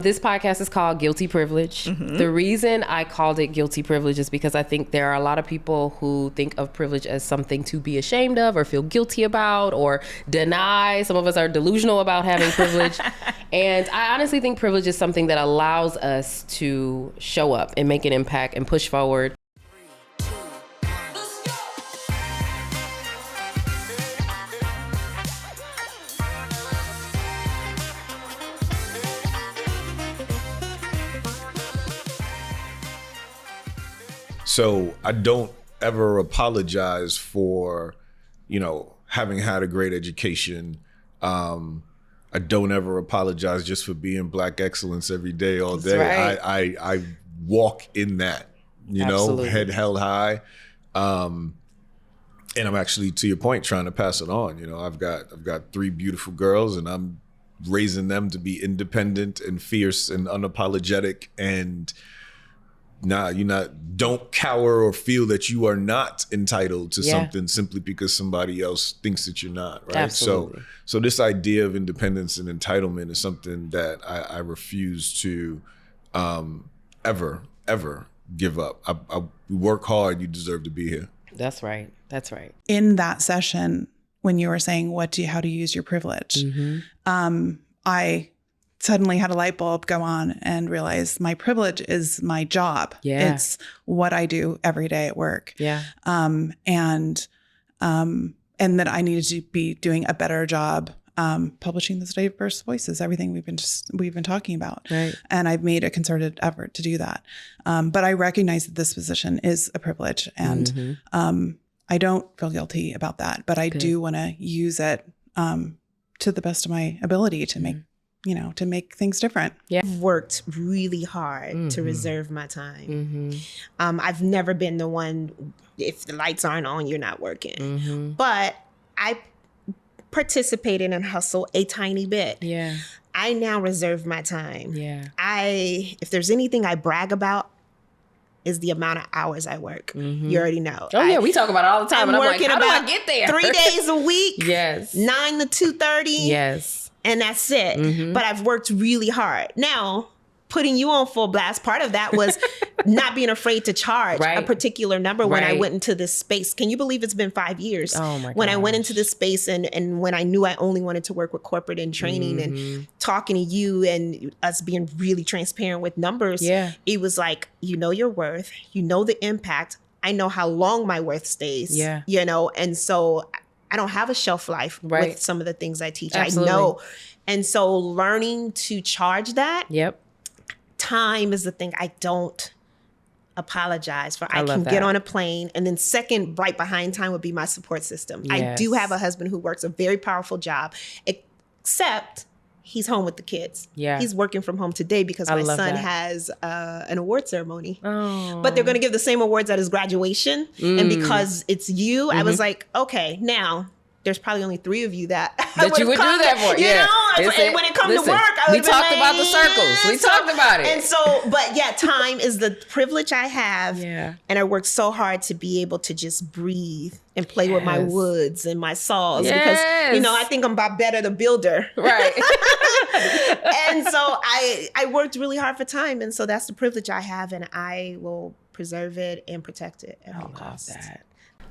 This podcast is called Guilty Privilege. The reason I called it Guilty Privilege is because I think there are a lot of people who think of privilege as something to be ashamed of or feel guilty about or deny. Some of us are delusional about having privilege. And I honestly think privilege is something that allows us to show up and make an impact and push forward. So I don't ever apologize for, having had a great education. I don't ever apologize just for being Black excellence every day, all day. Right. I walk in that, Absolutely. head held high. And I'm actually, to your point, trying to pass it on. I've got 3 beautiful girls, and I'm raising them to be independent and fierce and unapologetic, and don't cower or feel that you are not entitled to something simply because somebody else thinks that you're not, right? Absolutely. So this idea of independence and entitlement is something that I refuse to ever give up. I work hard, you deserve to be here. That's right. That's right. In that session, when you were saying, how do you use your privilege? I suddenly had a light bulb go on and realized my privilege is my job. Yeah. It's what I do every day at work. Yeah. And that I needed to be doing a better job publishing those diverse voices, everything we've been talking about. Right. And I've made a concerted effort to do that. But I recognize that this position is a privilege, and I don't feel guilty about that, but I do want to use it to the best of my ability to make to make things different. Yeah. I've worked really hard to reserve my time. I've never been the one, if the lights aren't on, you're not working. But I participated and hustle a tiny bit. Yeah. I now reserve my time. Yeah. If there's anything I brag about, is the amount of hours I work. You already know. Oh, yeah. We talk about it all the time. I'm And I'm like, working how do I about get there? 3 days a week. Yes. 9 to 2:30. Yes. And that's it. But I've worked really hard. Now, putting you on full blast, part of that was not being afraid to charge a particular number when I went into this space. Can you believe it's been 5 years? Oh my when I went gosh. into this space and when I knew I only wanted to work with corporate and training and talking to you and us being really transparent with numbers, it was like, you know your worth, you know the impact. I know how long my worth stays, and so I don't have a shelf life with some of the things I teach. Absolutely. I know. And so learning to charge that, time is the thing I don't apologize for. I can get on a plane. And then second, right behind time would be my support system. Yes. I do have a husband who works a very powerful job, except he's home with the kids. Yeah. He's working from home today because my son that. has an award ceremony. Oh. But they're going to give the same awards at his graduation. And because it's you, I was like, okay, now there's probably only 3 of you that you would do that for. You know, and when it comes to work, I we would talked about the circles. We talked about it. And so, but yeah, time is the privilege I have. Yeah. And I worked so hard to be able to just breathe and play with my woods and my saws because, I think I'm about better the builder. Right. And so I worked really hard for time. And so that's the privilege I have, and I will preserve it and protect it at all costs. That.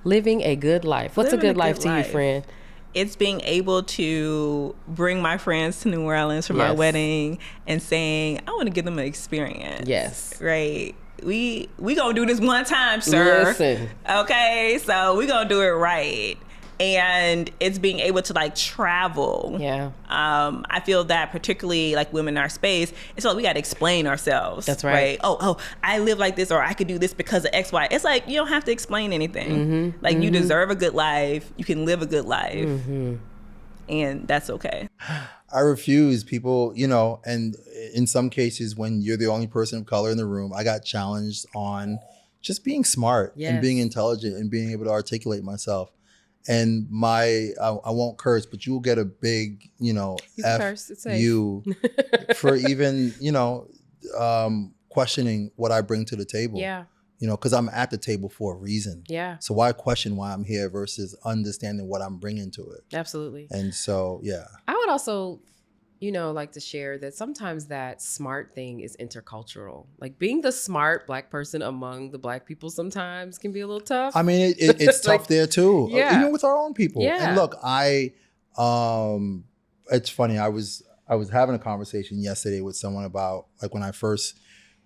Living a good life. What's Living a good life to you, friend? It's being able to bring my friends to New Orleans for my wedding and saying, I want to give them an experience. Yes. Right. We gonna do this one time, sir. Listen. Okay, so we gonna do it right. And it's being able to travel. Yeah. I feel that particularly women in our space, it's like we got to explain ourselves. That's right. Oh, I live like this, or I could do this because of X, Y. It's like, you don't have to explain anything. You deserve a good life. You can live a good life. And that's okay. I refuse people, and in some cases when you're the only person of color in the room, I got challenged on just being smart and being intelligent and being able to articulate myself. And I won't curse, but you will get a big, F you for even, questioning what I bring to the table. Yeah. Because I'm at the table for a reason. Yeah. So why question why I'm here versus understanding what I'm bringing to it? Absolutely. And so, yeah. I would also like to share that sometimes that smart thing is intercultural. Like being the smart Black person among the Black people sometimes can be a little tough. I mean, it's tough there too. Yeah. Even with our own people. Yeah. And look, it's funny. I was having a conversation yesterday with someone about like when I first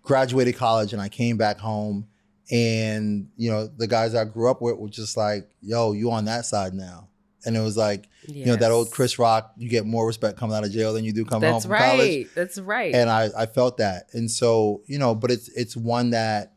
graduated college and I came back home, and the guys I grew up with were just like, yo, you on that side now. And it was like, that old Chris Rock, you get more respect coming out of jail than you do coming home from college. That's right. And I felt that. And so, but it's one that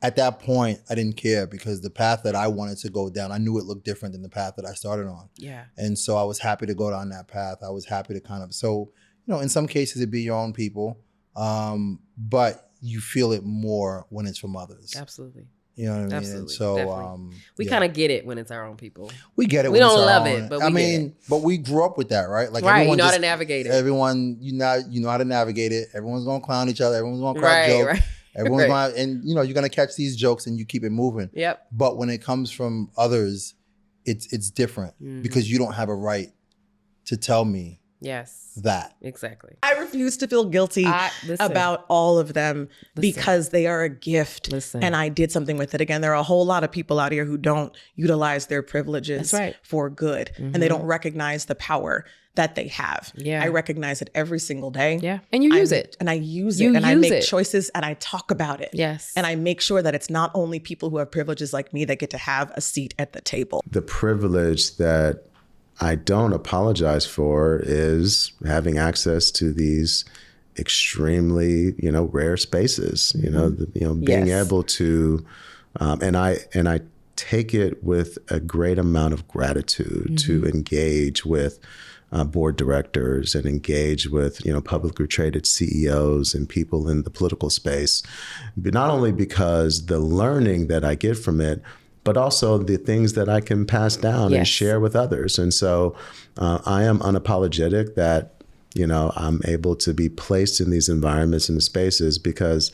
at that point I didn't care, because the path that I wanted to go down, I knew it looked different than the path that I started on. Yeah. And so I was happy to go down that path. I was happy to so, in some cases it'd be your own people, but you feel it more when it's from others. Absolutely. You know what I mean? Absolutely. And so we kind of get it when it's our own people. We get it. We when don't it's our love own. it, but we get it. But we grew up with that, right? Like right, everyone you know how to navigate it. Everyone, you know how to navigate it. Everyone's gonna clown each other. Everyone's gonna crack jokes. Right. Everyone's gonna, and you're gonna catch these jokes and you keep it moving. Yep. But when it comes from others, it's different, because you don't have a right to tell me that. Exactly. I refuse to feel guilty about all of them because they are a gift. And I did something with it. Again, there are a whole lot of people out here who don't utilize their privileges for good. And they don't recognize the power that they have. Yeah. I recognize it every single day. Yeah. And you use it. And I use it. And I make choices and I talk about it. Yes. And I make sure that it's not only people who have privileges like me that get to have a seat at the table. The privilege that I don't apologize for is having access to these extremely, rare spaces. Being able to, and I take it with a great amount of gratitude to engage with board directors and engage with publicly traded CEOs and people in the political space, but not only because the learning that I get from it, but also the things that I can pass down and share with others. And so I am unapologetic that, I'm able to be placed in these environments and spaces because,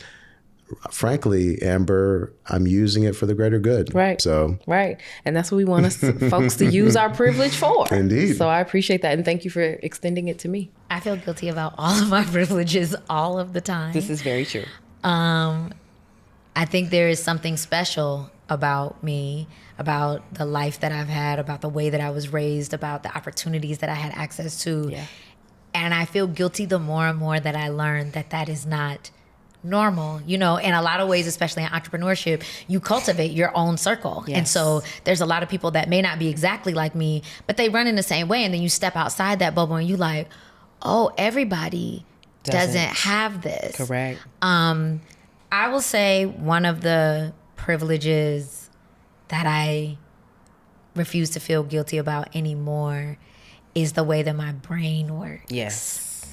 frankly, Amber, I'm using it for the greater good. Right. So right. And that's what we want folks to use our privilege for. Indeed. So I appreciate that. And thank you for extending it to me. I feel guilty about all of my privileges all of the time. This is very true. I think there is something special about me, about the life that I've had, about the way that I was raised, about the opportunities that I had access to. Yeah. And I feel guilty the more and more that I learn that is not normal. In a lot of ways, especially in entrepreneurship, you cultivate your own circle. Yes. And so there's a lot of people that may not be exactly like me, but they run in the same way. And then you step outside that bubble and you like, oh, everybody doesn't have this. Correct. I will say one of the privileges that I refuse to feel guilty about anymore is the way that my brain works. Yes.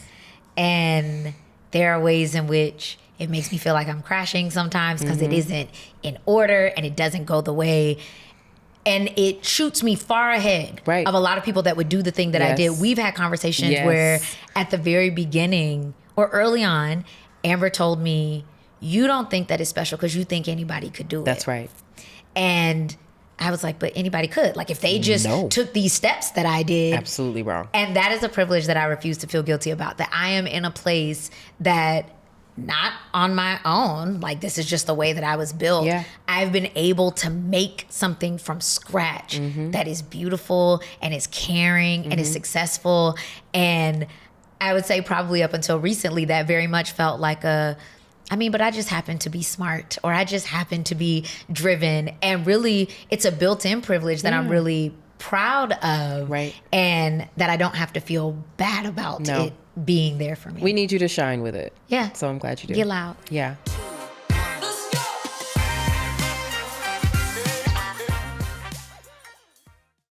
And there are ways in which it makes me feel like I'm crashing sometimes because it isn't in order and it doesn't go the way. And it shoots me far ahead of a lot of people that would do the thing that I did. We've had conversations where at the very beginning or early on, Amber told me, you don't think that it's special because you think anybody could do it. That's right. And I was like, but anybody could. Like if they just took these steps that I did. Absolutely wrong. And that is a privilege that I refuse to feel guilty about, that I am in a place that not on my own, like this is just the way that I was built. Yeah. I've been able to make something from scratch that is beautiful and is caring and is successful. And I would say probably up until recently that very much felt like but I just happen to be smart or I just happen to be driven. And really, it's a built-in privilege that I'm really proud of. Right. And that I don't have to feel bad about it being there for me. We need you to shine with it. Yeah. So I'm glad you do. Get loud. Yeah.